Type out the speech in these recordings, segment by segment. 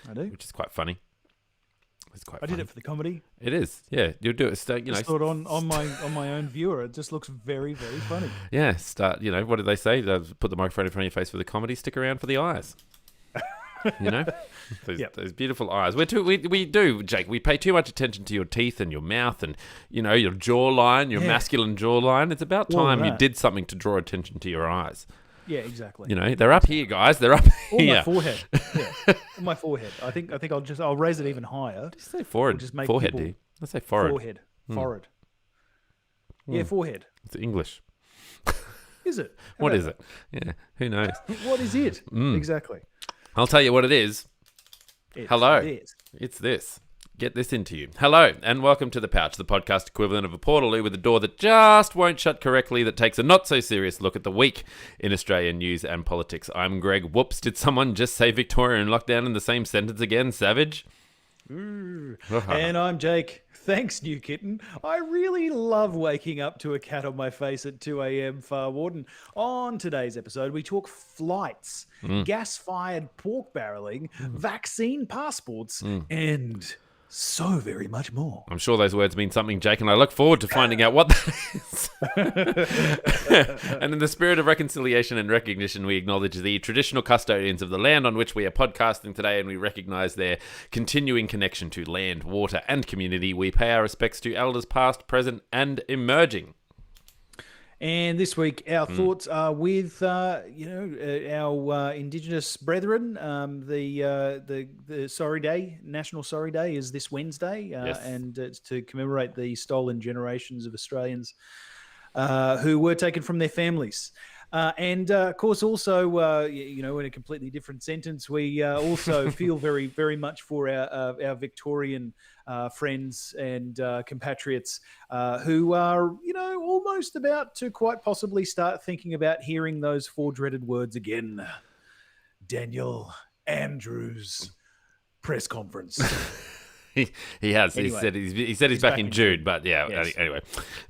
I do. Which is quite funny. It's quite I funny. did it for the comedy. It is, yeah. You'll do it. Just thought on my own viewer, it just looks very, very funny. Yeah, what did they say? Put the microphone in front of your face for the comedy, stick around for the eyes. Those beautiful eyes. We do, Jake. We pay too much attention to your teeth and your mouth and, your jawline, your masculine jawline. It's about time you did something to draw attention to your eyes. Yeah, exactly. They're up here, guys. They're up here. My forehead. Yeah, on my forehead. I think I'll raise it even higher. Just say forehead. Just make forehead, do you? Let's say forehead. Forehead. Forehead. Yeah, forehead. It's English. Is it? What is it? Yeah, who knows? What is it? Exactly. I'll tell you what it is. Hello. It's this. Get this into you. Hello, and welcome to The Pouch, the podcast equivalent of a portaloo with a door that just won't shut correctly that takes a not-so-serious look at the week in Australian news and politics. I'm Greg. Whoops, did someone just say Victoria and lockdown in the same sentence again, savage? And I'm Jake. Thanks, new kitten. I really love waking up to a cat on my face at 2 a.m. Far Warden. On today's episode, we talk flights, gas-fired pork barreling, vaccine passports, and so very much more. I'm sure those words mean something, Jake, and I look forward to finding out what that is. And in the spirit of reconciliation and recognition, we acknowledge the traditional custodians of the land on which we are podcasting today, and we recognise their continuing connection to land, water, and community. We pay our respects to elders past, present, and emerging. And this week, our thoughts are with, our Indigenous brethren. The Sorry Day, National Sorry Day, is this Wednesday, and it's to commemorate the stolen generations of Australians who were taken from their families. And of course, also, in a completely different sentence, we also feel very, very much for our Victorian friends and compatriots who are, almost about to quite possibly start thinking about hearing those four dreaded words again. Daniel Andrews press conference. He has. Anyway, he said he's back in June, but anyway,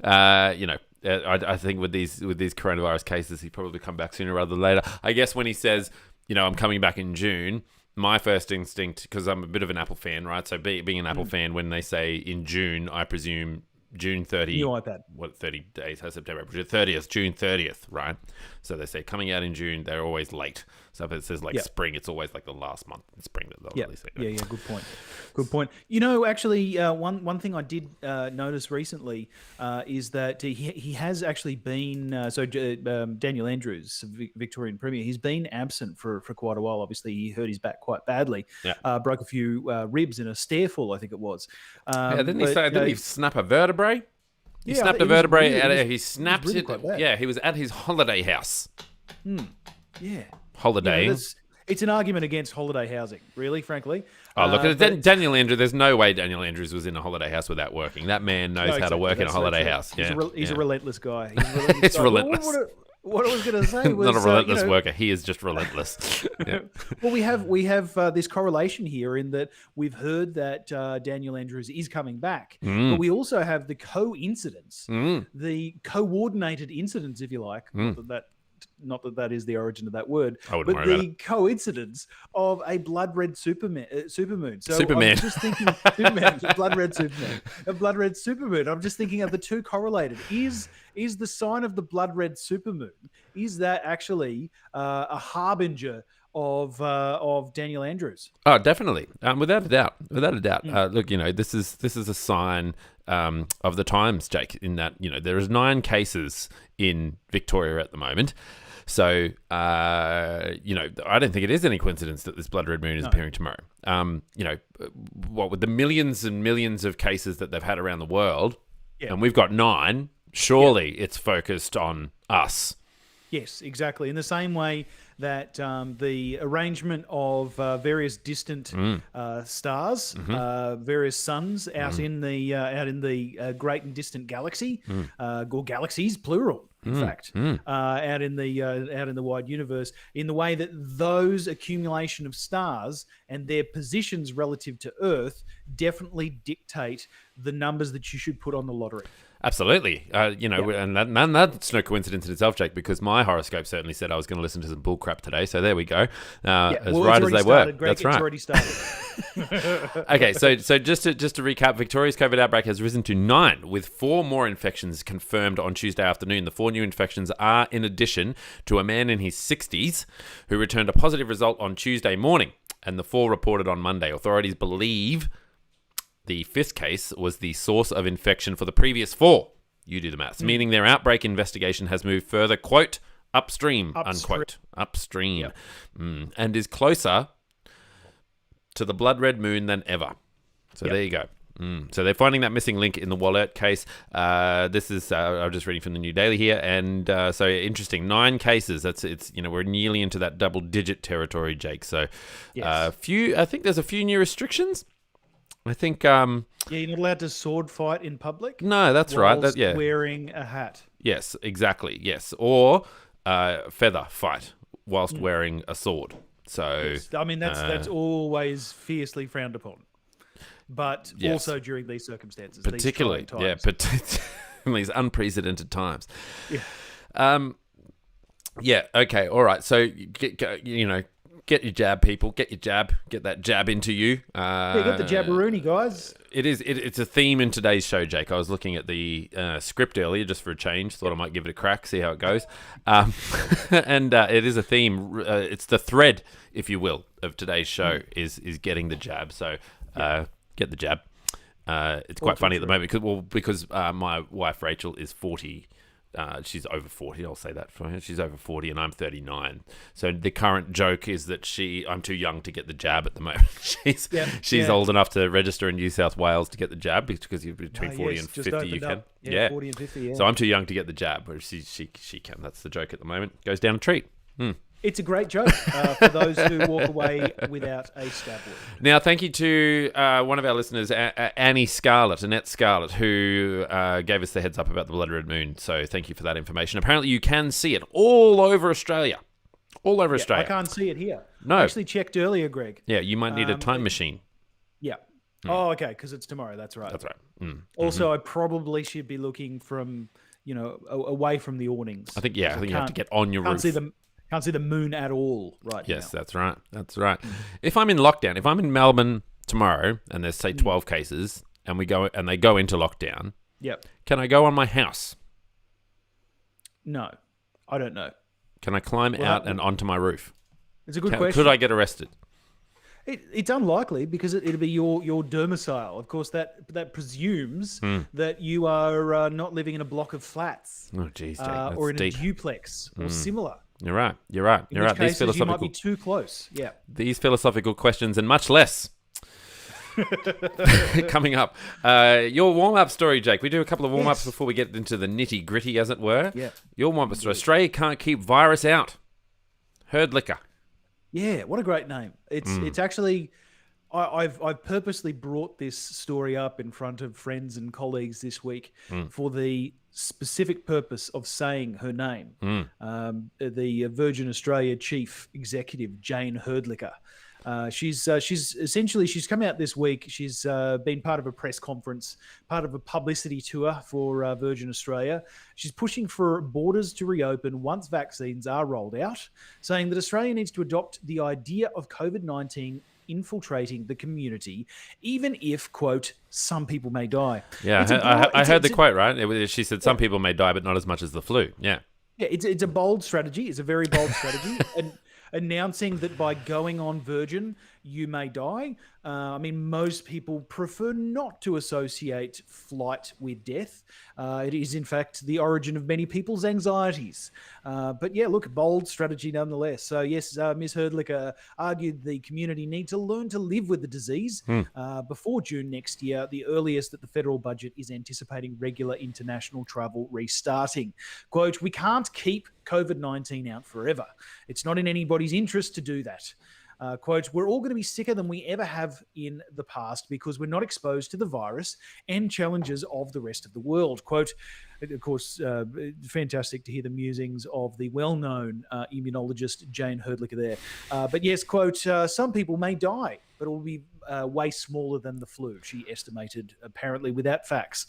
I think with these coronavirus cases, he'd probably come back sooner rather than later. I guess when he says, I'm coming back in June, my first instinct, because I'm a bit of an Apple fan, right? So being an Apple fan, when they say in June, I presume June 30. You like that? 30 days has September, June 30th, right? So they say coming out in June, they're always late. So if it says spring, it's always like the last month in spring that they'll release it. Yeah, good point. Good point. Actually, one thing I did notice recently is that he has actually been, Daniel Andrews, Victorian Premier, he's been absent for quite a while. Obviously, he hurt his back quite badly. Yeah. Broke a few ribs in a stair fall, I think it was. Didn't he snap a vertebrae? He snapped a vertebrae. He snapped it. Yeah, he was at his holiday house. Yeah. Holiday. It's an argument against holiday housing, really, frankly. Oh, look, Daniel Andrews, there's no way Daniel Andrews was in a holiday house without working. That man knows how to work in a holiday house. He's a relentless guy. It's relentless. What I was going to say was... Not a relentless worker. He is just relentless. Yeah. Well, we have this correlation here in that we've heard that Daniel Andrews is coming back, but we also have the coincidence, the coordinated incidents, if you like, not that is the origin of that word, but the coincidence of a blood red supermoon. So Superman. I'm just thinking, blood red supermoon, a blood red supermoon. I'm just thinking of the two correlated. Is the sign of the blood red supermoon, is that actually a harbinger of Daniel Andrews? Oh, definitely, without a doubt. Look, this is a sign of the times, Jake. In that, there is 9 cases in Victoria at the moment. So, I don't think it is any coincidence that this blood red moon is appearing tomorrow. What with the millions and millions of cases that they've had around the world, and we've got 9. Surely it's focused on us. Yes, exactly. In the same way that the arrangement of various distant stars, various suns out in the great and distant galaxy, or galaxies plural, in fact, out in the wide universe, in the way that those accumulation of stars and their positions relative to Earth definitely dictate the numbers that you should put on the lottery. Absolutely. And that's no coincidence in itself, Jake, because my horoscope certainly said I was going to listen to some bull crap today. So there we go. As right as they were. Greg, that's right. It's already started. Okay, so just to recap, Victoria's COVID outbreak has risen to 9, with 4 more infections confirmed on Tuesday afternoon. The 4 new infections are in addition to a man in his 60s who returned a positive result on Tuesday morning, and the 4 reported on Monday. Authorities believe the 5th case was the source of infection for the previous 4. You do the maths. Meaning their outbreak investigation has moved further, quote, upstream. Unquote. Upstream. Yep. And is closer to the blood red moon than ever. So there you go. So they're finding that missing link in the wallet case. This is I'm just reading from the New Daily here, and so interesting. 9 cases. It's we're nearly into that double-digit territory, Jake. So I think there's a few new restrictions. I think you're not allowed to sword fight in public. No, that's right. Wearing a hat. Yes, exactly. Yes, or feather fight whilst wearing a sword. So I mean that's always fiercely frowned upon, but also during these circumstances, particularly in these unprecedented times. Okay, all right. So get your jab, people. Get your jab. Get that jab into you. Get the jabberoonie, guys. It's a theme in today's show, Jake. I was looking at the script earlier just for a change. Thought I might give it a crack, see how it goes. And it is a theme. It's the thread, if you will, of today's show is getting the jab. So get the jab. It's quite funny at the moment because my wife Rachel is 40. She's over 40. I'll say that for her. She's over 40 and I'm 39. So the current joke is that I'm too young to get the jab at the moment. she's old enough to register in New South Wales to get the jab because you're between 40 and 50 you can. Yeah, 40 and 50, yeah. So I'm too young to get the jab, whereas she can. That's the joke at the moment. Goes down a treat. It's a great joke for those who walk away without a stab wound. Now, thank you to one of our listeners, Annette Scarlett, who gave us the heads up about the blood red moon. So thank you for that information. Apparently, you can see it all over Australia. All over Australia. I can't see it here. No. I actually checked earlier, Greg. Yeah, you might need a time machine. Yeah. Oh, okay, because it's tomorrow. That's right. That's right. Also, I probably should be looking from, away from the awnings. I think you have to get on your roof. Can't see the moon at all right now. Yes, that's right. That's right. If I'm in lockdown, if I'm in Melbourne tomorrow and there's, say, 12 cases and they go into lockdown, can I go on my house? No, I don't know. Can I climb out and onto my roof? It's a good question. Could I get arrested? It's unlikely because it'll be your domicile. Of course, that presumes that you are not living in a block of flats. Oh, geez, or in a duplex or similar. You're right. In which cases, you might be too close. Yeah. These philosophical questions and much less coming up. Your warm-up story, Jake. We do a couple of warm-ups before we get into the nitty-gritty, as it were. Yeah. Your warm-up story. Australia can't keep virus out. Herd liquor. Yeah, what a great name. It's actually... I've purposely brought this story up in front of friends and colleagues this week for the specific purpose of saying her name. The Virgin Australia Chief Executive, Jane Herdlicker. She's come out this week. She's been part of a press conference, part of a publicity tour for Virgin Australia. She's pushing for borders to reopen once vaccines are rolled out, saying that Australia needs to adopt the idea of COVID-19 infiltrating the community, even if, quote, some people may die. Yeah, I heard the quote, right? She said some people may die, but not as much as the flu. Yeah. Yeah, it's a bold strategy. It's a very bold strategy. And announcing that by going on Virgin, you may die. Most people prefer not to associate flight with death. It is, in fact, the origin of many people's anxieties. But yeah, look, bold strategy nonetheless. So yes, Ms. Herdlicker argued the community need to learn to live with the disease before June next year, the earliest that the federal budget is anticipating regular international travel restarting. Quote, we can't keep COVID-19 out forever. It's not in anybody's interest to do that. Quote, we're all going to be sicker than we ever have in the past because we're not exposed to the virus and challenges of the rest of the world. Quote, of course, fantastic to hear the musings of the well-known immunologist Jane Herdlicker there. But yes, quote, some people may die, but it will be way smaller than the flu, she estimated, apparently without facts.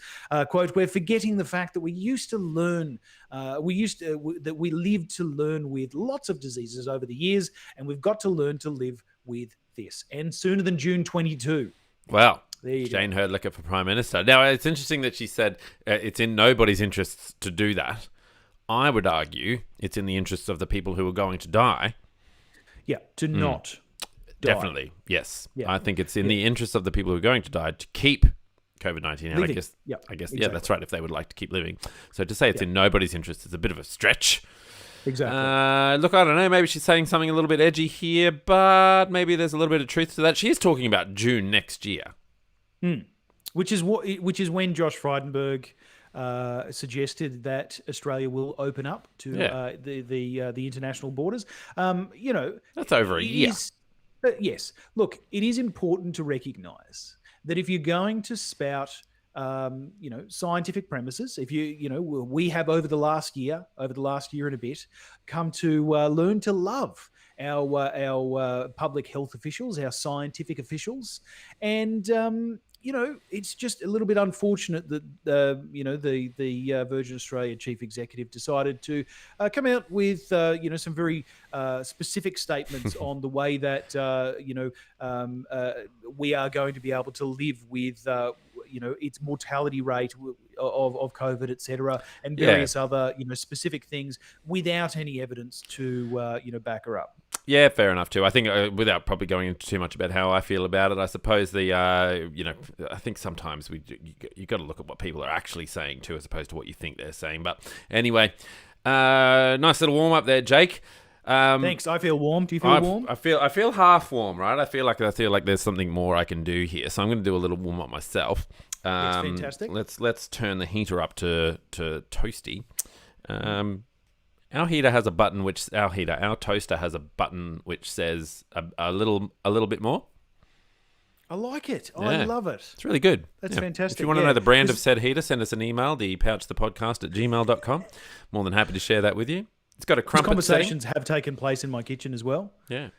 Quote, we're forgetting the fact that we used to learn, that we lived to learn with lots of diseases over the years, and we've got to learn to live with this, and sooner than June 22. Wow. There you Jane go. Herdlicker for Prime Minister. Now, it's interesting that she said it's in nobody's interests to do that. I would argue it's in the interests of the people who are going to die. Yeah, to not die. Definitely, yes. Yeah. I think it's in the interests of the people who are going to die to keep COVID-19 out. Living. I guess, Exactly. yeah, that's right, if they would like to keep living. So to say it's in nobody's interest is a bit of a stretch. Exactly. Look, I don't know. Maybe she's saying something a little bit edgy here, but maybe there's a little bit of truth to that. She is talking about June next year. Which is when Josh Frydenberg suggested that Australia will open up to the international borders. That's over a year. Yes. Look, it is important to recognise that if you're going to spout, scientific premises, if we have over the last year and a bit, come to learn to love our public health officials, our scientific officials, and it's just a little bit unfortunate that the Virgin Australia chief executive decided to come out with some very specific statements on the way that we are going to be able to live with its mortality rate of COVID, etc., and various other specific things without any evidence to back her up. Yeah, fair enough too. I think without probably going into too much about how I feel about it, I suppose I think sometimes you got to look at what people are actually saying too, as opposed to what you think they're saying. But anyway, nice little warm up there, Jake. Thanks. I feel warm. Do you feel warm? I feel half warm, right? I feel like there's something more I can do here, so I'm going to do a little warm up myself. That's fantastic. Let's turn the heater up to toasty. Our heater has a button our toaster has a button which says a little bit more. I like it. I love it. It's really good. That's fantastic. If you want to know the brand of said heater, send us an email, thepouchthepodcast@gmail.com. More than happy to share that with you. It's got a crumpet conversations setting. have taken place in my kitchen as well. Yeah.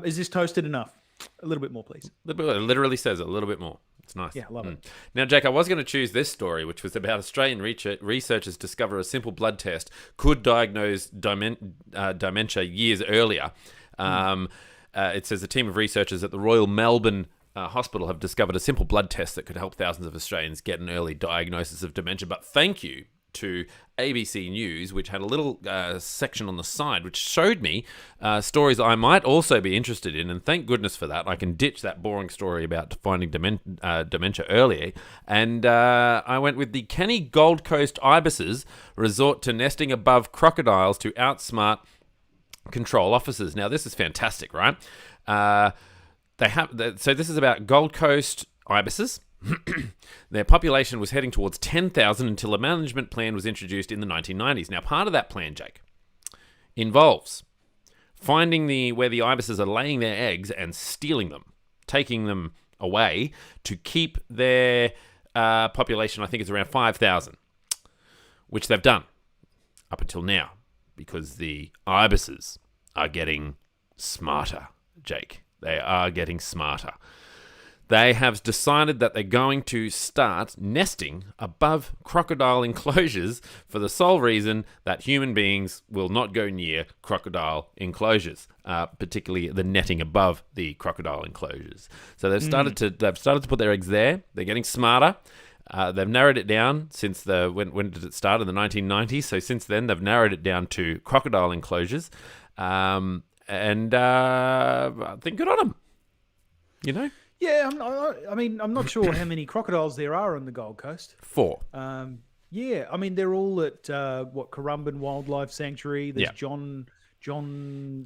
Is this toasted enough? A little bit more, please. It literally says a little bit more. It's nice. Yeah, love it. Now, Jake, I was going to choose this story, which was about Australian researchers discover a simple blood test could diagnose dementia years earlier. It says a team of researchers at the Royal Melbourne Hospital have discovered a simple blood test that could help thousands of Australians get an early diagnosis of dementia. But thank you to ABC News, which had a little section on the side which showed me stories I might also be interested in, and thank goodness for that. I can ditch that boring story about finding dementia early, and I went with the Kenny Gold Coast Ibises resort to nesting above crocodiles to outsmart control officers. Now, this is fantastic, right? So this is about Gold Coast Ibises. Their population was heading towards 10,000 until a management plan was introduced in the 1990s. Now, part of that plan, Jake, involves finding where the ibises are laying their eggs and stealing them, taking them away to keep their population, I think it's around 5,000, which they've done up until now, because the ibises are getting smarter, Jake. They are getting smarter. They have decided that they're going to start nesting above crocodile enclosures for the sole reason that human beings will not go near crocodile enclosures, particularly the netting above the crocodile enclosures. So they've started to put their eggs there. They're getting smarter. They've narrowed it down since when did it start? In the 1990s. So since then, they've narrowed it down to crocodile enclosures, and I think good on them. Yeah, I'm not sure how many crocodiles there are on the Gold Coast. 4. They're all at Currumbin Wildlife Sanctuary. There's John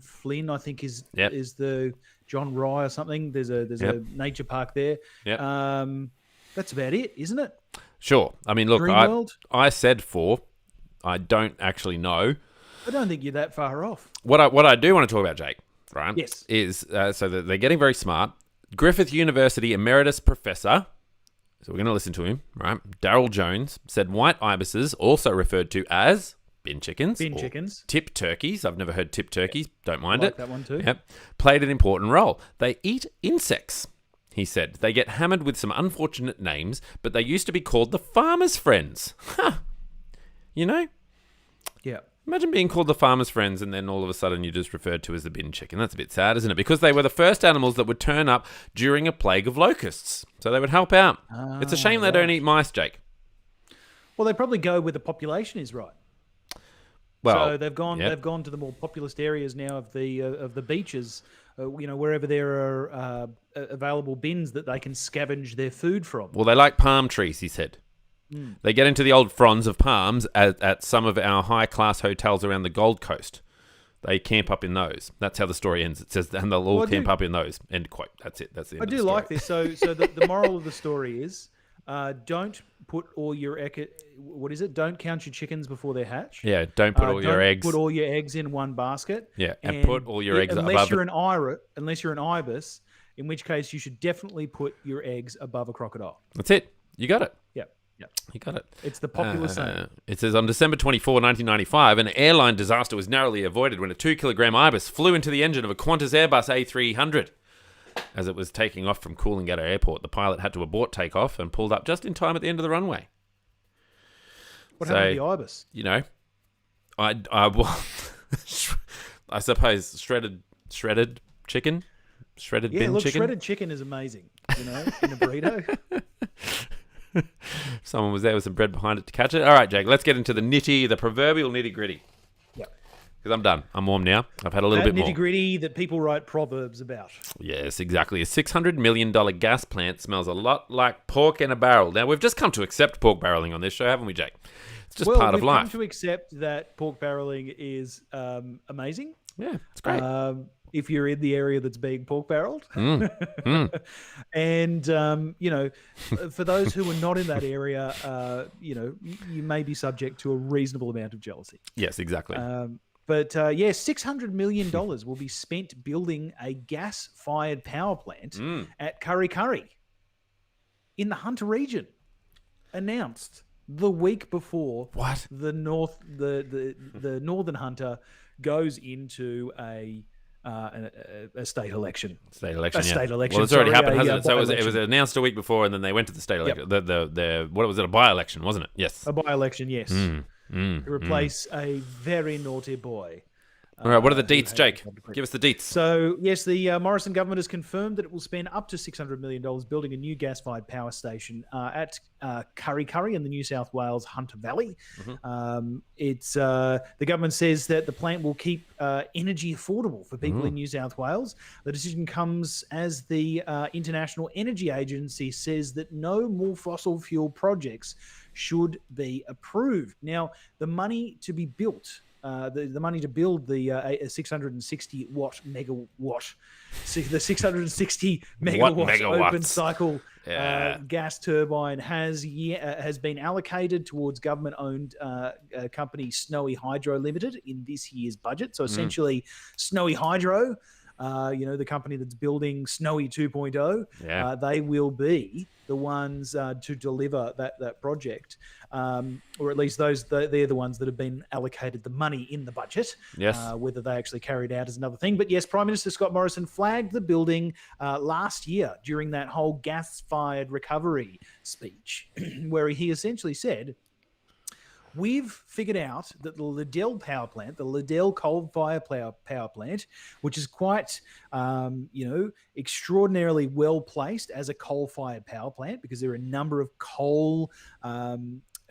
Flynn, I think is the John Rye or something. There's a nature park there. That's about it, isn't it? Sure. I mean, look, I said 4. I don't actually know. I don't think you're that far off. What I do want to talk about, Jake, right? Yes. Is so that they're getting very smart. Griffith University emeritus professor, so we're going to listen to him, right? Daryl Jones said white ibises, also referred to as bin chickens, tip turkeys. I've never heard tip turkeys. Don't mind it. That one too. Yep. Played an important role. They eat insects, he said. They get hammered with some unfortunate names, but they used to be called the farmer's friends. Huh. Yeah. Imagine being called the farmer's friends and then all of a sudden you're just referred to as the bin chicken. That's a bit sad, isn't it? Because they were the first animals that would turn up during a plague of locusts. So they would help out. It's a shame they don't eat mice, Jake. Well, they probably go where the population is, right? Well, so they've gone to the more populous areas now of the beaches, wherever there are available bins that they can scavenge their food from. Well, they like palm trees, he said. They get into the old fronds of palms at some of our high-class hotels around the Gold Coast. They camp up in those. That's how the story ends. It says, and they'll all camp up in those. End quote. That's it. That's the end of the story. Like this. So the moral of the story is, don't put all your Don't count your chickens before they hatch. Yeah. Don't put all your eggs. Put all your eggs in one basket. Yeah. And put all your eggs unless you're an Ibis, in which case you should definitely put your eggs above a crocodile. That's it. You got it. Yeah. You got it. It's the popular saying. It says, on December 24, 1995, an airline disaster was narrowly avoided when a 2-kilogram Ibis flew into the engine of a Qantas Airbus A300. As it was taking off from Coolangatta Airport, the pilot had to abort takeoff and pulled up just in time at the end of the runway. What happened to the Ibis? I suppose shredded chicken? Shredded bin look, chicken? Shredded chicken is amazing, in a burrito. Someone was there with some bread behind it to catch it. All right, Jake, let's get into the proverbial nitty-gritty. Yeah. Because I'm done. I'm warm now. I've had a little bit more. Nitty-gritty that people write proverbs about. Yes, exactly. A $600 million gas plant smells a lot like pork in a barrel. Now, we've just come to accept pork barreling on this show, haven't we, Jake? It's just part of life. We've come to accept that pork barreling is amazing. Yeah, it's great. If you're in the area that's being pork barreled. And, for those who are not in that area, you may be subject to a reasonable amount of jealousy. Yes, exactly. $600 million will be spent building a gas-fired power plant at Kurri Kurri in the Hunter region, announced the week before the Northern Hunter goes into a state election. State election. State election. Well, it's already happened, hasn't it? So it was announced a week before, and then they went to the state election. What was it? A by-election, wasn't it? Yes. A by-election. Yes. To replace a very naughty boy. All right, what are the deets, Jake? Give us the deets. So, yes, the Morrison government has confirmed that it will spend up to $600 million building a new gas-fired power station at Kurri Kurri in the New South Wales Hunter Valley. The government says that the plant will keep energy affordable for people in New South Wales. The decision comes as the International Energy Agency says that no more fossil fuel projects should be approved. Now, the money to be built... the money to build the 660 megawatt, the 660 megawatts open cycle gas turbine has been allocated towards government-owned company Snowy Hydro Limited in this year's budget. So essentially, Snowy Hydro, the company that's building Snowy 2.0, they will be the ones to deliver that project, or at least they're the ones that have been allocated the money in the budget. Yes. Whether they actually carried out is another thing. But yes, Prime Minister Scott Morrison flagged the building last year during that whole gas-fired recovery speech, where he essentially said, we've figured out that the Liddell power plant, the Liddell coal-fired power plant, which is quite, extraordinarily well placed as a coal-fired power plant because there are a number of coal,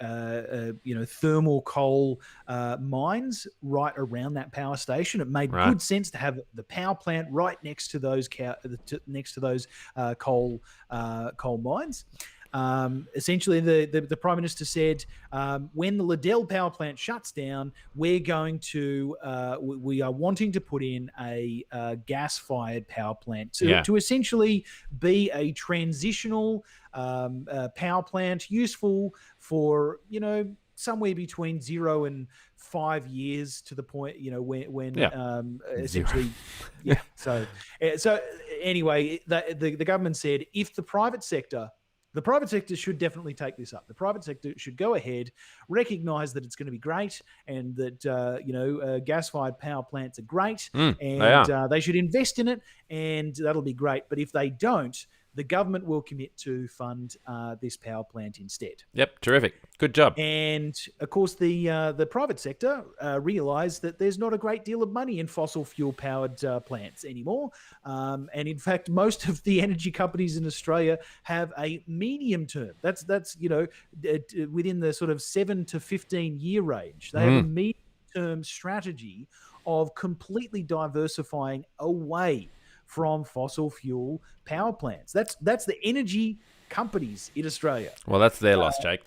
thermal coal mines right around that power station. It made good sense to have the power plant right next to those coal mines. Essentially, the Prime Minister said, when the Liddell power plant shuts down, we are wanting to put in a gas-fired power plant to essentially be a transitional power plant useful for, somewhere between 0 and 5 years to the point, when essentially, So anyway, the government said if the private sector should definitely take this up. The private sector should go ahead, recognise that it's going to be great, and that gas-fired power plants are great, and they should invest in it, and that'll be great. But if they don't, the government will commit to fund this power plant instead. Yep, terrific. Good job. And of course, the private sector realised that there's not a great deal of money in fossil fuel powered plants anymore. And in fact, most of the energy companies in Australia have a medium term. That's within the sort of 7 to 15 year range. They have a medium term strategy of completely diversifying away from fossil fuel power plants. That's the energy companies in Australia. Well, that's their loss, Jake.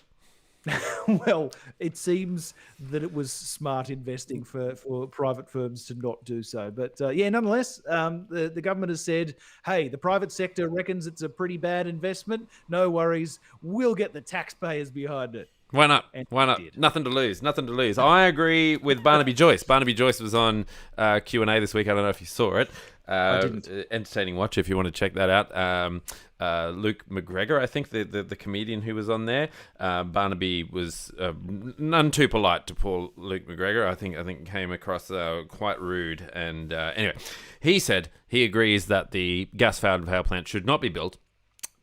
Well, it seems that it was smart investing for private firms to not do so. But nonetheless, the government has said, hey, the private sector reckons it's a pretty bad investment. No worries. We'll get the taxpayers behind it. Why not? Why not? Nothing to lose. Nothing to lose. I agree with Barnaby Joyce. Barnaby Joyce was on Q&A this week. I don't know if you saw it. I didn't. Entertaining watch if you want to check that out. Luke McGregor, I think, the comedian who was on there. Barnaby was none too polite to poor Luke McGregor. I think came across quite rude. And anyway, he said he agrees that the gas-fired power plant should not be built,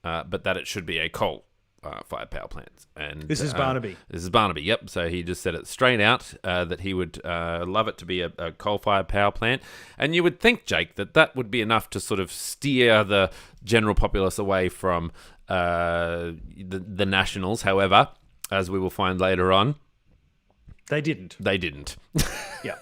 but that it should be a coal-fired power plant. And this is Barnaby. This is Barnaby, yep. So he just said it straight out that he would love it to be a coal-fired power plant. And you would think, Jake, that would be enough to sort of steer the general populace away from the Nationals. However, as we will find later on, they didn't. Yeah.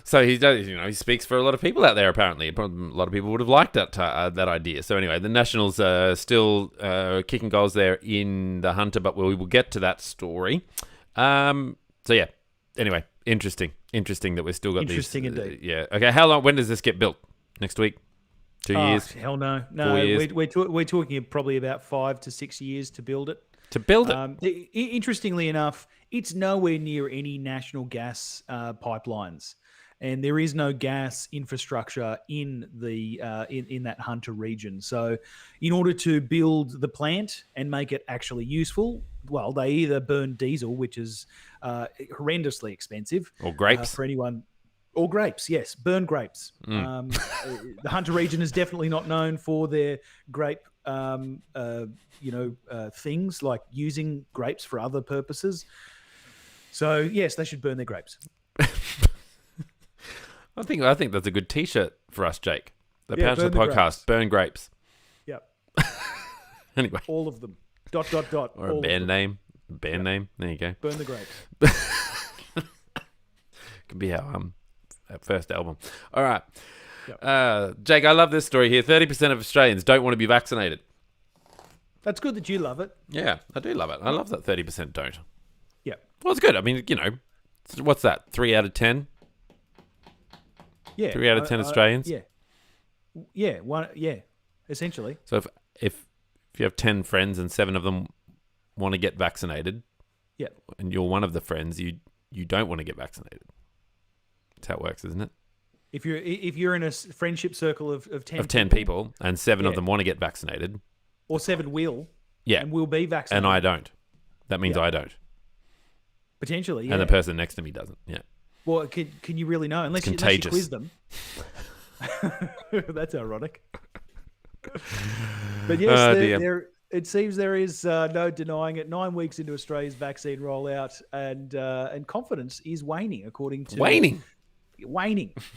So he does, he speaks for a lot of people out there. Apparently, a lot of people would have liked that idea. So anyway, the Nationals are still kicking goals there in the Hunter, but we will get to that story. So yeah. Anyway, interesting that we've still got interesting these. Indeed. Yeah. Okay. How long? When does this get built? Next week? 2 years? Hell no. 4 years? We're talking probably about 5 to 6 years to build it. Interestingly enough, it's nowhere near any national gas pipelines. And there is no gas infrastructure in the in that Hunter region. So, in order to build the plant and make it actually useful, well, they either burn diesel, which is horrendously expensive, or grapes for anyone, or grapes. Yes, burn grapes. The Hunter region is definitely not known for their grape, things like using grapes for other purposes. So, yes, they should burn their grapes. I think that's a good T-shirt for us, Jake. The Pouncer Podcast, grapes. Burn grapes. Yep. Anyway. All of them. ... Or a band name. Name. There you go. Burn the grapes. Could be our first album. All right. Yep. Jake, I love this story here. 30% of Australians don't want to be vaccinated. That's good that you love it. Yeah, I do love it. I love that 30% don't. Yeah. Well, it's good. I mean, what's that? 3 out of 10? Yeah, 3 out of 10 Australians. Essentially. So if you have 10 friends and 7 of them want to get vaccinated, yeah, and you're one of the friends, you don't want to get vaccinated. That's how it works, isn't it? If you're in a friendship circle of 10 people and 7 of them want to get vaccinated, or 7 will, yeah, and will be vaccinated, and I don't. That means I don't. Potentially, yeah. And the person next to me doesn't. Yeah. Well, can you really know? Unless you quiz them. That's ironic. But yes, it seems there is no denying it. 9 weeks into Australia's vaccine rollout, and confidence is waning, according to... Waning?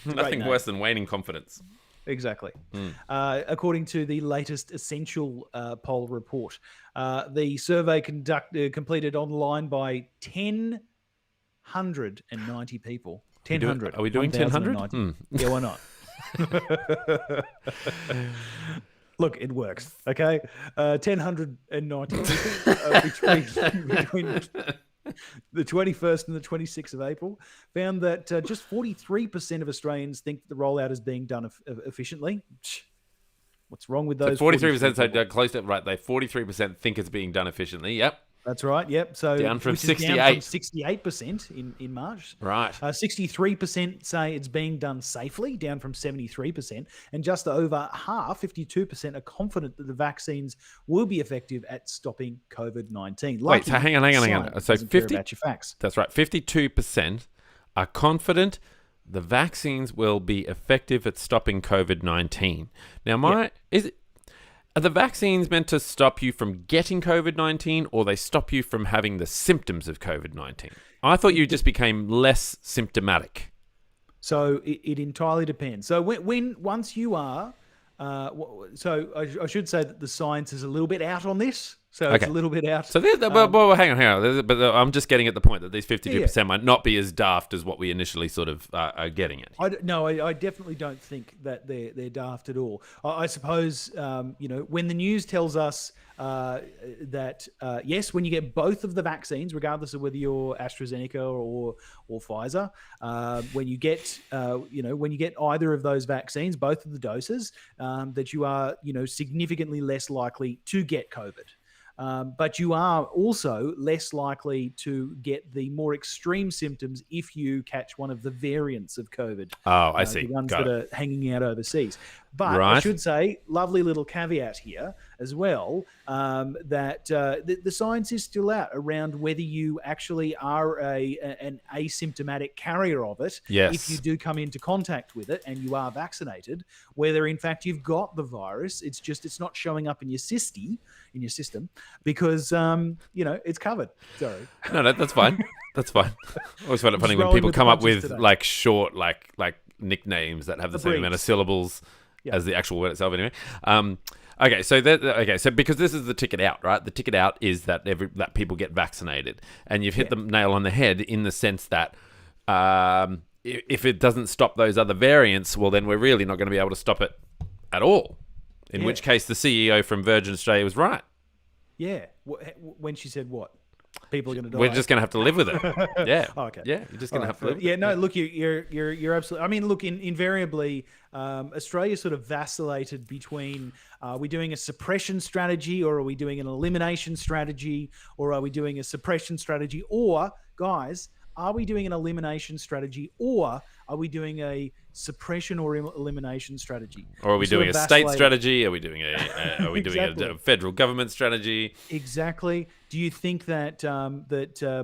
Nothing worse than waning confidence. Exactly. According to the latest Essential poll report, the survey completed online by 1,090 people. 1,000. Are we doing 1,000? Yeah, why not? Look, it works. Okay, 1,090 people between the 21st and the 26th of April found that just 43% of Australians think the rollout is being done efficiently. What's wrong with those? 43%, so close to right. They 43% think it's being done efficiently. Yep. That's right. Yep. So down from 68. Down from 68% in March. Right. 63% say it's being done safely, down from 73%, and just over half, 52%, are confident that the vaccines will be effective at stopping COVID-19. Wait, so hang on. So 50. About your facts. That's right. 52% are confident the vaccines will be effective at stopping COVID-19. Now, are the vaccines meant to stop you from getting COVID-19, or they stop you from having the symptoms of COVID-19? I thought you just became less symptomatic. So it entirely depends. So once you are, so I should say that the science is a little bit out on this. So it's a little bit out. So well, hang on. But I'm just getting at the point that these 52% might not be as daft as what we initially sort of are getting at. I definitely don't think that they're daft at all. I suppose when the news tells us that yes, when you get both of the vaccines, regardless of whether you're AstraZeneca or Pfizer, when you get either of those vaccines, both of the doses, that you are significantly less likely to get COVID. But you are also less likely to get the more extreme symptoms if you catch one of the variants of COVID. Oh, I see. The ones Got that it. are hanging out overseas. But I should say, lovely little caveat here as well, that the science is still out around whether you actually are an asymptomatic carrier of it. Yes. If you do come into contact with it and you are vaccinated, whether in fact you've got the virus, it's not showing up in your system because it's covered. Sorry. No, that's fine. That's fine. I always find it funny when people come up with like short like nicknames that have the same amount of syllables as the actual word itself. Anyway. So because this is the ticket out, right? The ticket out is that that people get vaccinated, and you've hit the nail on the head in the sense that if it doesn't stop those other variants, well, then we're really not going to be able to stop it at all. In which case, the CEO from Virgin Australia was right. Yeah, when she said what? People are going to die. We're just going to have to live with it. Yeah. Oh, okay. Yeah, you're just going to have to live with it. Yeah, no, look, you're absolutely... I mean, look, invariably, Australia sort of vacillated between, are we doing a suppression strategy, or are we doing an elimination strategy, or are we doing a suppression strategy, or, guys, are we doing an elimination strategy, or are we doing a suppression or elimination strategy? Or are we doing a state strategy? Are we doing a federal government strategy? Exactly. Do you think that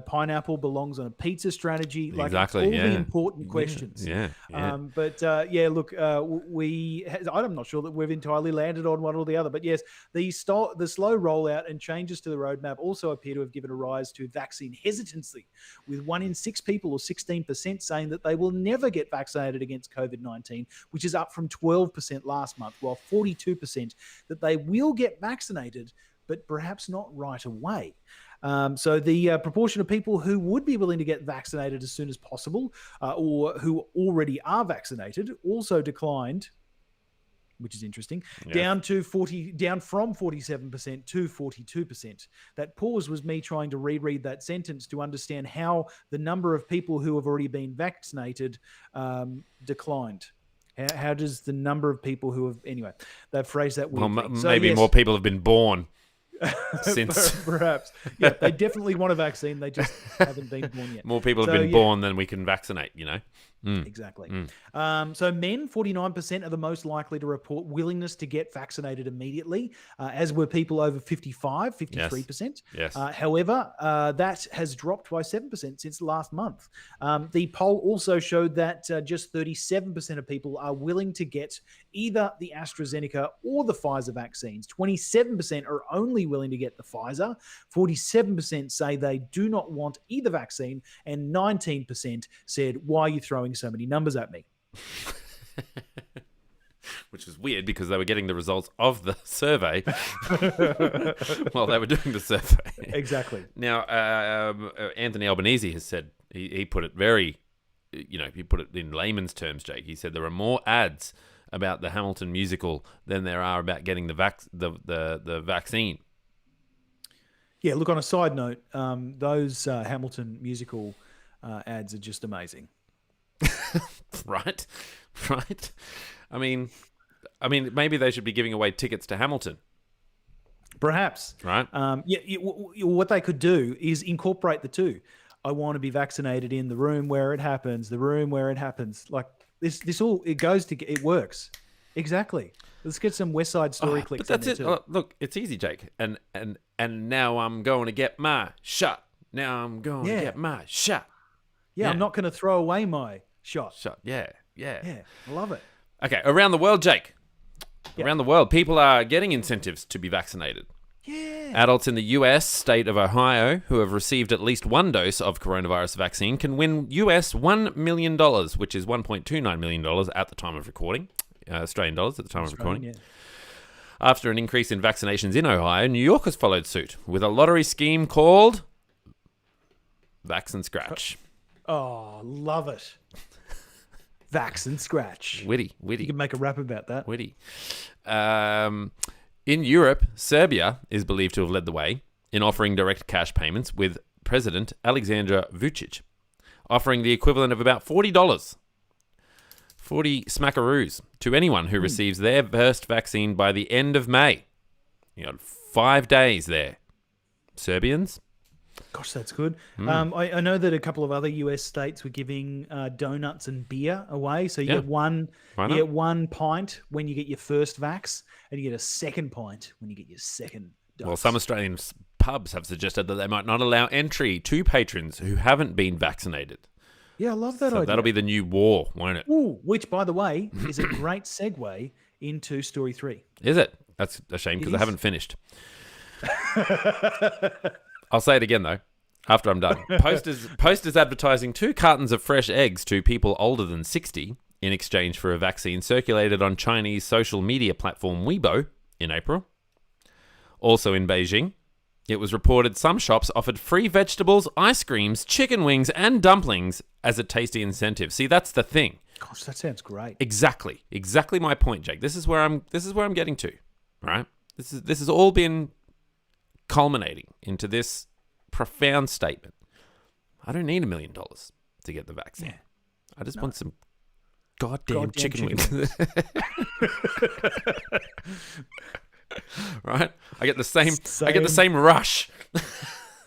pineapple belongs on a pizza strategy? Like, exactly. All the important questions. Yeah. Look, I'm not sure that we've entirely landed on one or the other, but yes, the slow rollout and changes to the roadmap also appear to have given a rise to vaccine hesitancy, with 1 in 6 people, or 16%, saying that they will never get vaccinated against COVID-19, which is up from 12% last month, while 42% that they will get vaccinated, but perhaps not right away. So the proportion of people who would be willing to get vaccinated as soon as possible, or who already are vaccinated, also declined, which is interesting, down from 47% to 42%. That pause was me trying to reread that sentence to understand how the number of people who have already been vaccinated declined. How does the number of people who have... Anyway, they've phrased that weirdly. Well, maybe more people have been born since... Perhaps. Yeah, they definitely want a vaccine. They just haven't been born yet. More people have been born than we can vaccinate, Exactly. So men, 49% are the most likely to report willingness to get vaccinated immediately, as were people over 55, 53%. Yes. However, that has dropped by 7% since last month. The poll also showed that just 37% of people are willing to get either the AstraZeneca or the Pfizer vaccines. 27% are only willing to get the Pfizer. 47% say they do not want either vaccine. And 19% said, why are you throwing so many numbers at me? Which is weird because they were getting the results of the survey while they were doing the survey. Exactly. Now, Anthony Albanese has said, he put it very, he put it in layman's terms, Jake. He said there are more ads about the Hamilton musical than there are about getting the vaccine. Yeah, look, on a side note, those Hamilton musical ads are just amazing. Right. I mean, maybe they should be giving away tickets to Hamilton. Perhaps. Right. What they could do is incorporate the two. I want to be vaccinated in the room where it happens. Like this all it works. Exactly. Let's get some West Side Story clicks. But that's it. Look, it's easy, Jake. And now I'm going to get my shot. Yeah, I'm not going to throw away my shot. Yeah. Yeah, I love it. Okay, around the world, Jake. Yep. Around the world, people are getting incentives to be vaccinated. Yeah. Adults in the US state of Ohio who have received at least one dose of coronavirus vaccine can win US $1 million, which is $1.29 million at the time of recording. Australian dollars at the time of recording. Yeah. After an increase in vaccinations in Ohio, New York has followed suit with a lottery scheme called Vax and Scratch. Oh, love it. Vax and Scratch. Witty. You can make a rap about that. Witty. In Europe, Serbia is believed to have led the way in offering direct cash payments, with President Alexander Vucic offering the equivalent of about $40, 40 smackaroos, to anyone who receives their first vaccine by the end of May. You got 5 days there. Serbians? Gosh, that's good. I know that a couple of other US states were giving donuts and beer away. So you get one pint when you get your first vax, and you get a second pint when you get your second dose. Well, some Australian pubs have suggested that they might not allow entry to patrons who haven't been vaccinated. Yeah, I love that So idea. that'll be the new war, won't it? Ooh, which, by the way, is a great segue into story 3. Is it? That's a shame because I haven't finished. I'll say it again, though, after I'm done. Post is advertising 2 cartons of fresh eggs to people older than 60 in exchange for a vaccine circulated on Chinese social media platform Weibo in April. Also in Beijing, it was reported some shops offered free vegetables, ice creams, chicken wings, and dumplings as a tasty incentive. See, that's the thing. Gosh, that sounds great. Exactly my point, Jake. This is where I'm getting to, right? This has all been culminating into this profound statement. I don't need $1 million to get the vaccine. Yeah. I just want some goddamn chicken wings. Right? I get the same rush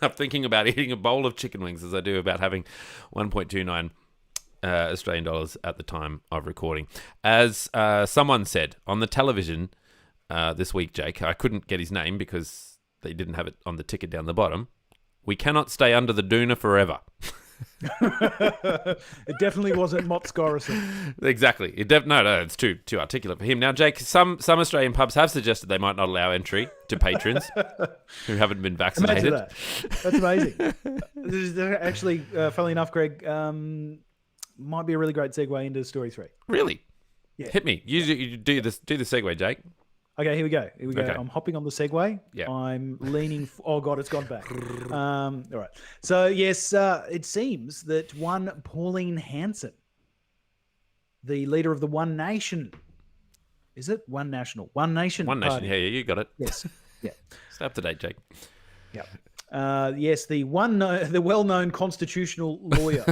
of thinking about eating a bowl of chicken wings as I do about having 1.29 Australian dollars at the time of recording. As someone said on the television this week, Jake, I couldn't get his name because they didn't have it on the ticket down the bottom. We cannot stay under the doona forever. It definitely wasn't Mott Scorrison. Exactly. No, it's too articulate for him. Now, Jake, some Australian pubs have suggested they might not allow entry to patrons who haven't been vaccinated. Imagine that. That's amazing. This is actually, funnily enough, Greg, might be a really great segue into story 3. Really? Yeah. Hit me. You do the segue, Jake. Okay, here we go. Okay. I'm hopping on the Segway. Yeah. I'm leaning... oh, God, it's gone back. All right. So, yes, it seems that one Pauline Hanson, the leader of the One Nation... Is it? One National. One Nation One Nation. Party. Yeah, you got it. Yes. Yeah. Stay up to date, Jake. Yep. Yes, the well-known constitutional lawyer,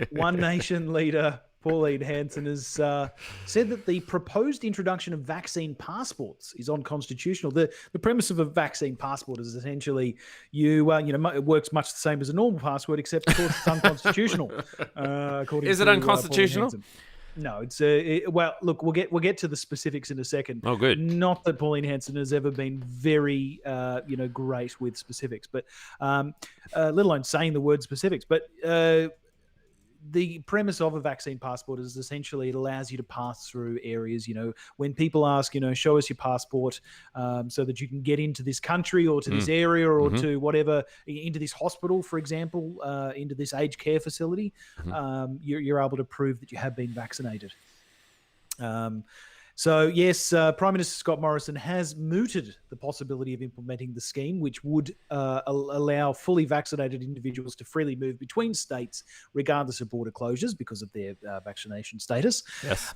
One Nation leader... Pauline Hanson has said that the proposed introduction of vaccine passports is unconstitutional. The premise of a vaccine passport is essentially it works much the same as a normal passport, except of course it's unconstitutional. Is it unconstitutional? No, it's well. Look, we'll get to the specifics in a second. Oh, good. Not that Pauline Hanson has ever been very great with specifics, but let alone saying the word specifics, but. The premise of a vaccine passport is essentially it allows you to pass through areas, when people ask, show us your passport so that you can get into this country or to this area or to whatever, into this hospital, for example, into this aged care facility, you're able to prove that you have been vaccinated. So, yes, Prime Minister Scott Morrison has mooted the possibility of implementing the scheme, which would allow fully vaccinated individuals to freely move between states, regardless of border closures because of their vaccination status. Yes.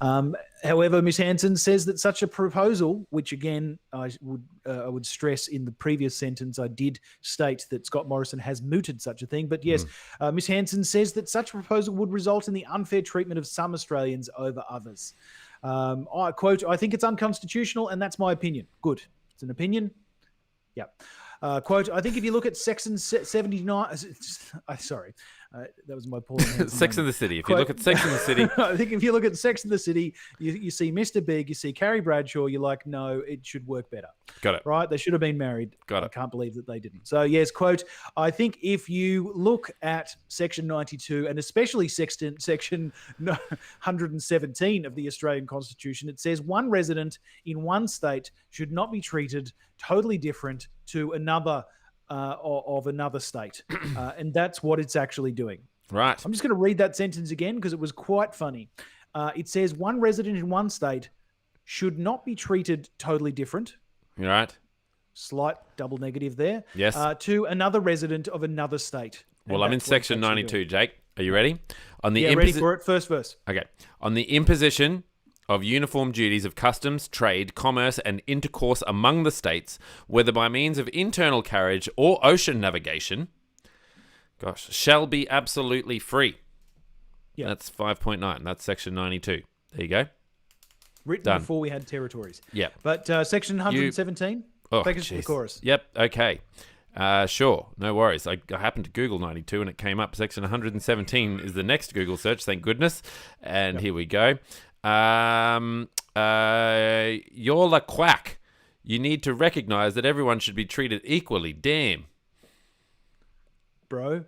However, Ms. Hanson says that such a proposal, which again, I would stress in the previous sentence, I did state that Scott Morrison has mooted such a thing. But yes, Ms. Hanson says that such a proposal would result in the unfair treatment of some Australians over others. I quote, I think it's unconstitutional, and that's my opinion. Good. It's an opinion. Yeah. Quote, I think if you look at Section 79, That was my Paul and Hanson Sex in moment. the City. If you look at Sex in the City, I think if you look at Sex in the City, you see Mr. Big, you see Carrie Bradshaw, you're like, no, it should work better. got it. Right? They should have been married. Got it. I can't believe that they didn't. So, yes, quote, I think if you look at Section 92 and especially Section 117 of the Australian Constitution, it says one resident in one state should not be treated totally different to another of another state. And that's what it's actually doing. Right. I'm just going to read that sentence again because it was quite funny. It says one resident in one state should not be treated totally different. Right. Slight double negative there. Yes. To another resident of another state. Well, I'm in Section 92, Jake. Are you ready? On the ready for it. First verse. Okay. On the imposition of uniform duties of customs, trade, commerce, and intercourse among the states, whether by means of internal carriage or ocean navigation, shall be absolutely free. Yeah. That's 5.9. That's Section 92. There you go. Written Done. before we had territories. Yeah. But Section 117, take us to the chorus. Yep. Okay. Sure. No worries. I happened to Google 92 and it came up. Section 117 is the next Google search. Thank goodness. And here we go. You're la quack. You need to recognize that everyone should be treated equally. Damn. Bro.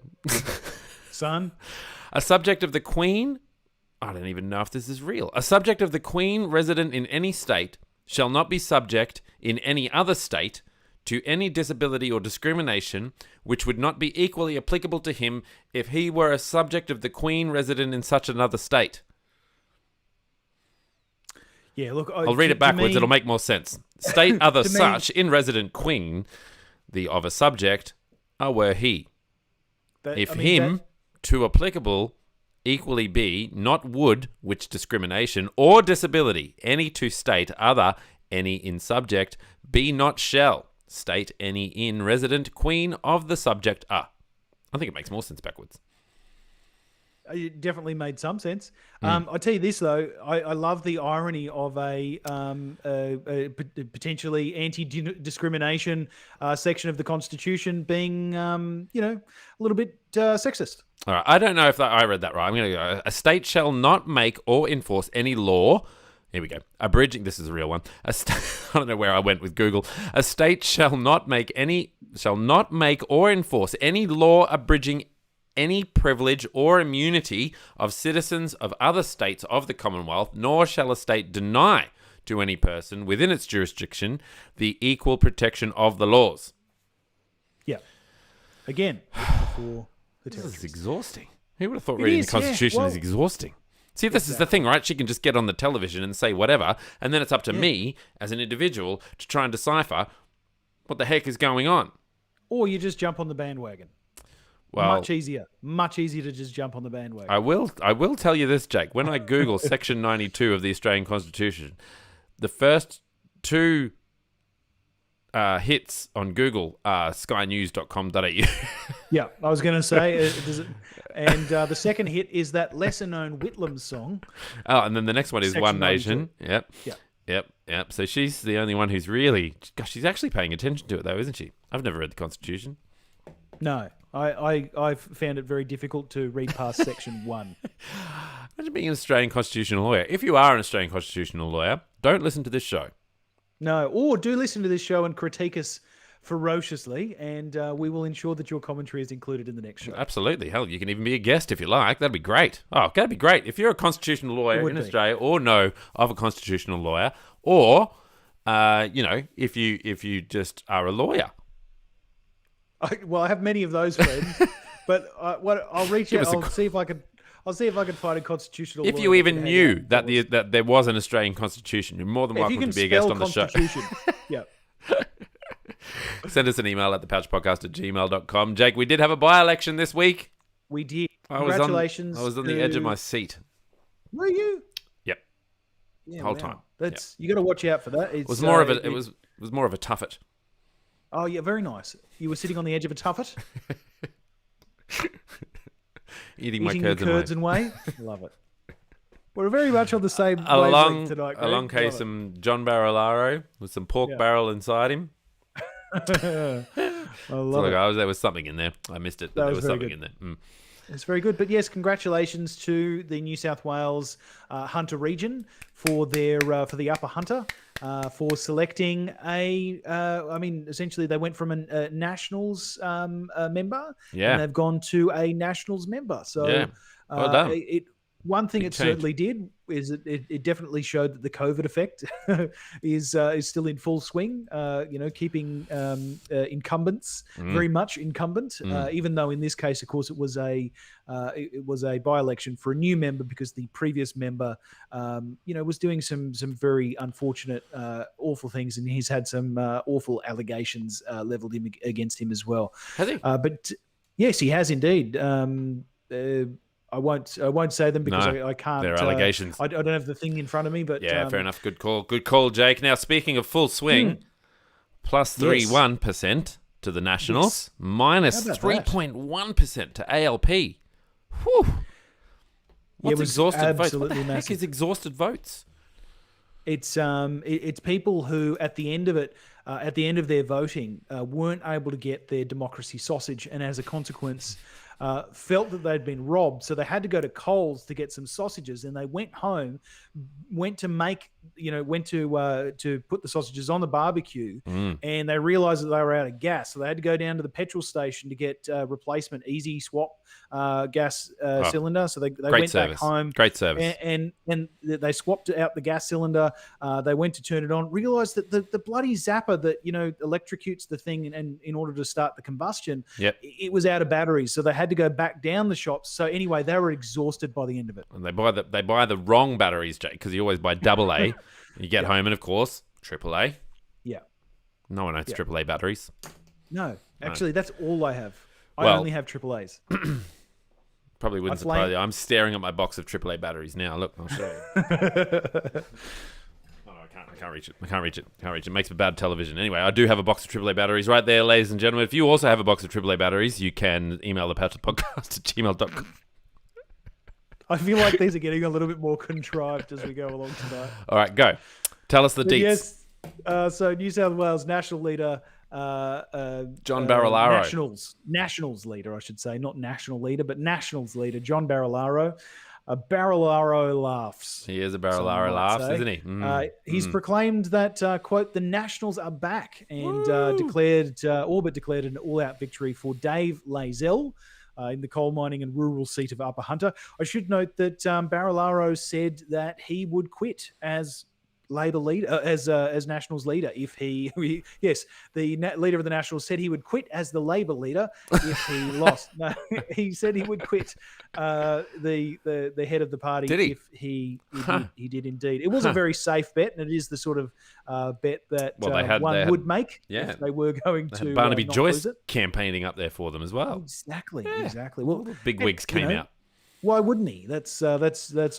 Son. A subject of the Queen, I don't even know if this is real. A subject of the Queen resident in any state shall not be subject in any other state to any disability or discrimination which would not be equally applicable to him if he were a subject of the Queen resident in such another state. Yeah, look, I'll read it backwards. It'll make more sense. State other such in resident Queen, the of a subject, were he. To applicable equally be, not would, which discrimination, or disability, any to state other, any in subject, be not shall, state any in resident Queen of the subject are. I think it makes more sense backwards. It definitely made some sense. I'll tell you this, though. I love the irony of a potentially anti-discrimination section of the Constitution being, a little bit sexist. All right. I don't know if I read that right. I'm going to go. A state shall not make or enforce any law. Here we go. Abridging. This is a real one. I don't know where I went with Google. A state shall not make or enforce any law abridging any privilege or immunity of citizens of other states of the Commonwealth, nor shall a state deny to any person within its jurisdiction the equal protection of the laws. Yeah. Again, before the this is exhausting. Who would have thought reading the Constitution is exhausting? See, this is the thing, right? She can just get on the television and say whatever, and then it's up to me as an individual to try and decipher what the heck is going on. Or you just jump on the bandwagon. Well, much easier to just jump on the bandwagon. I will tell you this, Jake. When I Google Section 92 of the Australian Constitution, the first two hits on Google are skynews.com.au. Yeah, I was going to say, and the second hit is that lesser-known Whitlam song. Oh, and then the next one is Section One 92. Nation. Yep. So she's the only one who's really... Gosh, she's actually paying attention to it, though, isn't she? I've never read the Constitution. No, I've found it very difficult to read past Section 1. Imagine being an Australian constitutional lawyer. If you are an Australian constitutional lawyer, don't listen to this show. No, or do listen to this show and critique us ferociously, and we will ensure that your commentary is included in the next show. Absolutely. Hell, you can even be a guest if you like. That'd be great. Oh, that'd be great. If you're a constitutional lawyer in Australia or know of a constitutional lawyer, or, if you just are a lawyer. I have many of those friends, but I'll reach out. I'll see if I can find a constitutional. If you even knew that there was an Australian constitution, you're more than welcome to be a guest on the show. Yeah. Send us an email at thepouchpodcast@gmail.com. Jake, we did have a by-election this week. We did. Congratulations. I was on the edge of my seat. Were you? Yep. Yeah, whole time. You got to watch out for that. It was more of a. It was more of a tuffet. Oh yeah, very nice. You were sitting on the edge of a tuffet, eating my curds and whey. Love it. We're very much on the same wavelength tonight. Along came some John Barilaro with some pork barrel inside him. I love it. There was something in there. I missed it, but there was something in there. It's very good. But yes, congratulations to the New South Wales Hunter region for their for the Upper Hunter. For selecting essentially they went from a Nationals member and they've gone to a Nationals member. So well done. One thing Big it change. certainly did is it definitely showed that the COVID effect is still in full swing. Keeping incumbents very much incumbent, even though in this case, of course, it was a by-election for a new member because the previous member, was doing some very unfortunate, awful things, and he's had some awful allegations leveled against him as well. Has he? But yes, he has indeed. I won't say them because I can't. They're allegations. I don't have the thing in front of me, but fair enough. Good call, Jake. Now, speaking of full swing, plus 3.1% to the Nationals, minus 3.1% to ALP. Whew. What's exhausted votes? What the heck is exhausted votes? It's people who at the end of it, at the end of their voting, weren't able to get their democracy sausage, and as a consequence, felt that they'd been robbed. So they had to go to Coles to get some sausages, and they went home, went to put the sausages on the barbecue, and they realized that they were out of gas. So they had to go down to the petrol station to get replacement easy swap gas cylinder. So they went back home. Great service. And they swapped out the gas cylinder. They went to turn it on, realized that the bloody zapper that, electrocutes the thing and in order to start the combustion, it was out of batteries. So they had to go back down the shops. So anyway, they were exhausted by the end of it. And they buy the wrong batteries, Jake, because you always buy AA. You get home and, of course, AAA. Yeah. No one owns AAA batteries. No. Actually, that's all I have. I only have AAAs. Probably wouldn't surprise you. I'm staring at my box of AAA batteries now. Look, I'll show you. I can't reach it. It makes for bad television. Anyway, I do have a box of AAA batteries right there, ladies and gentlemen. If you also have a box of AAA batteries, you can email the podcast at gmail.com. I feel like these are getting a little bit more contrived as we go along tonight. All right, go. Tell us the deets. Yes. So New South Wales National Leader... John Barilaro. Nationals leader, I should say. Not national leader, but Nationals leader, John Barilaro. Barilaro laughs. He is a Barilaro laughs, isn't he? He's proclaimed that, quote, the Nationals are back and declared an all-out victory for Dave Lazell in the coal mining and rural seat of Upper Hunter. I should note that Barilaro said that he would quit as Labor leader, as Nationals leader, if the leader of the Nationals said he would quit as the Labor leader if he lost. No, he said he would quit the head of the party. Did he? If he did indeed. It was a very safe bet, and it is the sort of bet that one would make if they were going to. Barnaby Joyce campaigning up there for them as well. Exactly. Well, big wigs came out. Why wouldn't he? That's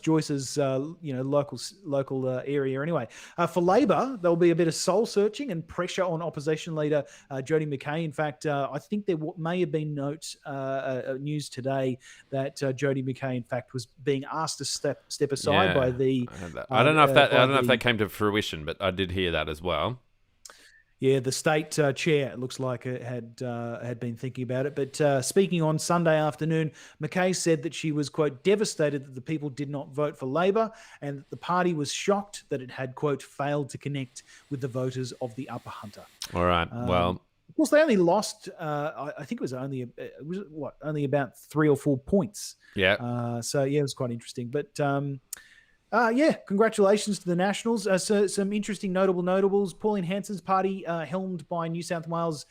Joyce's local area anyway. For Labor, there'll be a bit of soul searching and pressure on opposition leader Jody McKay. In fact, I think there may have been news today that Jody McKay, in fact, was being asked to step aside by the. I don't know if that came to fruition, but I did hear that as well. Yeah, the state chair, it looks like it had been thinking about it. But speaking on Sunday afternoon, McKay said that she was, quote, devastated that the people did not vote for Labor and that the party was shocked that it had, quote, failed to connect with the voters of the Upper Hunter. All right, well... Of course, they only lost, I think it was only about 3 or 4 points. Yeah. So, it was quite interesting. But... congratulations to the Nationals. So some interesting notables. Pauline Hanson's party, helmed by New South Wales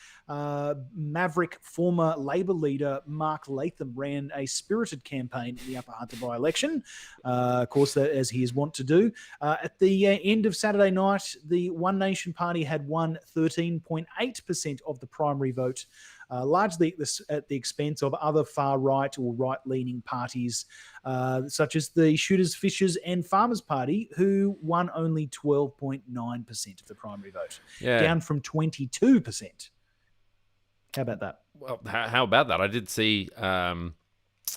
maverick former Labor leader Mark Latham, ran a spirited campaign in the Upper Hunter by-election, of course, as he is wont to do. At the end of Saturday night, the One Nation Party had won 13.8% of the primary vote, largely at the expense of other far-right or right-leaning parties, such as the Shooters, Fishers and Farmers Party, who won only 12.9% of the primary vote, down from 22%. How about that? Well, how about that? I did see, I'm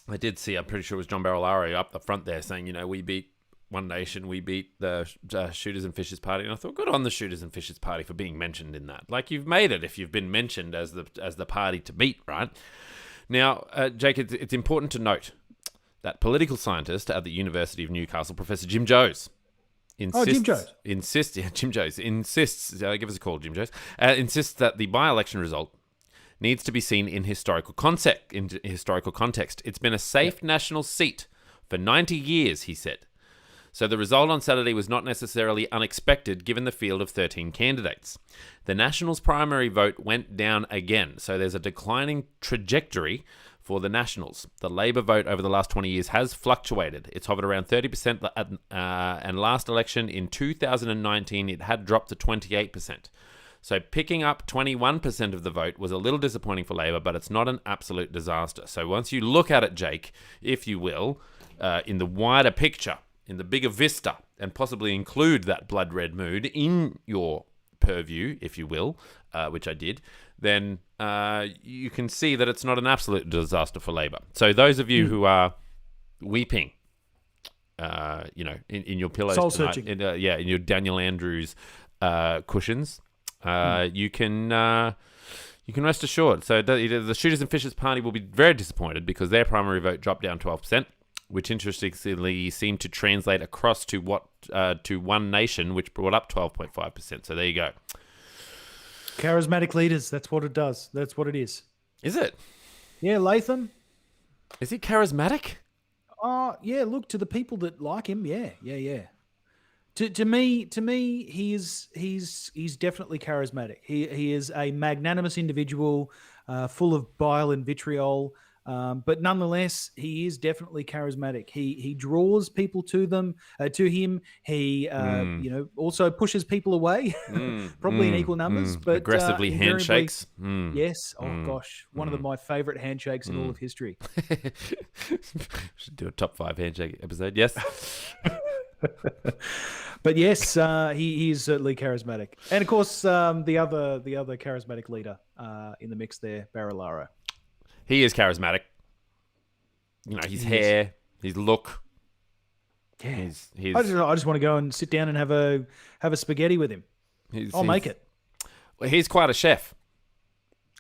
pretty sure it was John Barilaro up the front there saying, we beat One Nation, we beat the Shooters and Fishers Party. And I thought, good on the Shooters and Fishers Party for being mentioned in that. Like, you've made it if you've been mentioned as the party to beat, right? Now, Jake, it's important to note that political scientist at the University of Newcastle, Professor Jim Joes, Jim Joes insists. Give us a call, Jim Joes. Insists that the by-election result needs to be seen in historical context. It's been a safe national seat for 90 years, he said. So the result on Saturday was not necessarily unexpected given the field of 13 candidates. The Nationals' primary vote went down again, so there's a declining trajectory for the Nationals. The Labor vote over the last 20 years has fluctuated. It's hovered around 30%, and last election in 2019, it had dropped to 28%. So picking up 21% of the vote was a little disappointing for Labor, but it's not an absolute disaster. So once you look at it, Jake, if you will, in the wider picture, in the bigger vista, and possibly include that blood red mood in your purview, if you will, which I did, then you can see that it's not an absolute disaster for Labor. So those of you who are weeping, in your pillows soul tonight, searching, in your Daniel Andrews cushions, you can rest assured. So the Shooters and Fishers Party will be very disappointed because their primary vote dropped down 12%, which interestingly seemed to translate across to One Nation, which brought up 12.5%. So there you go. Charismatic leaders. That's what it does. That's what it is. Is it? Yeah, Latham. Is he charismatic? Yeah. Look, to the people that like him, yeah. To me, he's definitely charismatic. He is a magnanimous individual, full of bile and vitriol. But nonetheless, he is definitely charismatic. He draws people to him. He also pushes people away, probably in equal numbers. But aggressively handshakes. Yes. Oh gosh, one of my favorite handshakes in all of history. Should do a top 5 handshake episode. Yes. But yes, he is certainly charismatic, and of course, the other charismatic leader in the mix there, Barilaro. He is charismatic. His hair, his look. Yeah. I just want to go and sit down and have a spaghetti with him. I'll make it. Well, he's quite a chef.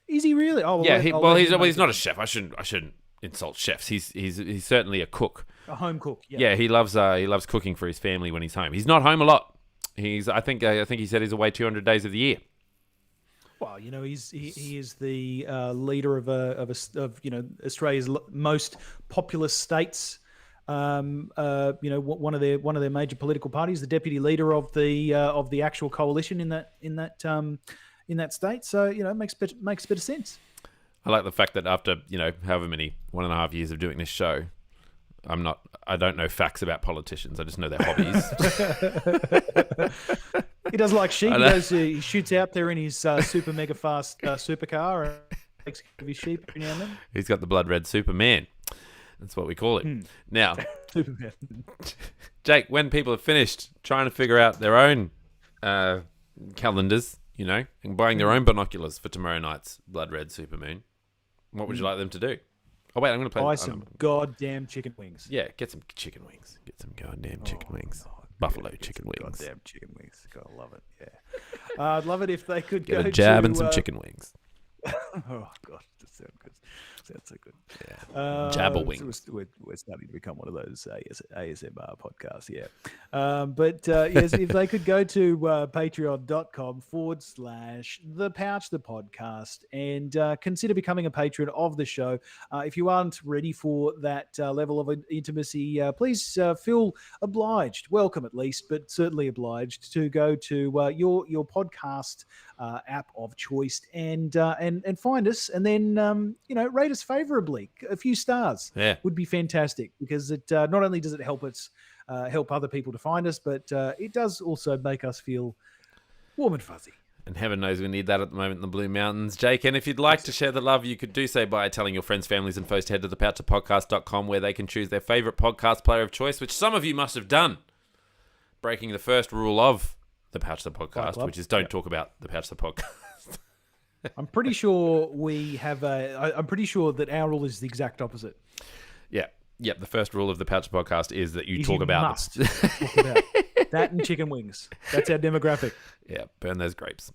Is he really? Oh, yeah. He's not a chef. I shouldn't insult chefs. He's certainly a cook. A home cook. Yeah. He loves cooking for his family when he's home. He's not home a lot. I think he said he's away 200 days of the year. Well, he is the leader of Australia's most populous states. One of their major political parties, the deputy leader of the actual coalition in that state. So it makes a bit of sense. I like the fact that after however many 1.5 years of doing this show, I don't know facts about politicians. I just know their hobbies. He does like sheep. He shoots out there in his super mega fast supercar and takes care of his sheep every now and then. He's got the blood red Superman. That's what we call it. Now, Superman. Jake, when people have finished trying to figure out their own calendars, and buying their own binoculars for tomorrow night's blood red supermoon, what would you like them to do? Oh, wait, I'm going to buy some goddamn chicken wings. Yeah, get some chicken wings. Get some goddamn chicken wings. Buffalo chicken wings. Goddamn chicken wings. God, I love it. Yeah. I'd love it if they could get a jab and some chicken wings. Oh, God. That sounds good. Sounds so good. Yeah. Jabber wings. We're starting to become one of those ASMR podcasts, yeah. Yes, if they could go to patreon.com/The Pouch the Podcast and consider becoming a patron of the show. If you aren't ready for that level of intimacy, please feel obliged, welcome at least, but certainly obliged to go to your podcast app of choice and find us, and then rate us favorably. A few stars would be fantastic, because it not only does it help other people to find us, but it does also make us feel warm and fuzzy. And heaven knows we need that at the moment in the Blue Mountains, Jake. And if you'd like to share the love, you could do so by telling your friends, families, and foes to head to thepouchofpodcast.com, where they can choose their favourite podcast player of choice, which some of you must have done, breaking the first rule of the Pouch the Podcast, which is don't talk about the Pouch the Podcast. I'm pretty sure I'm pretty sure that our rule is the exact opposite. Yeah. Yep. The first rule of the Pouch Podcast is that you talk about that and chicken wings. That's our demographic. Yeah. Burn those grapes.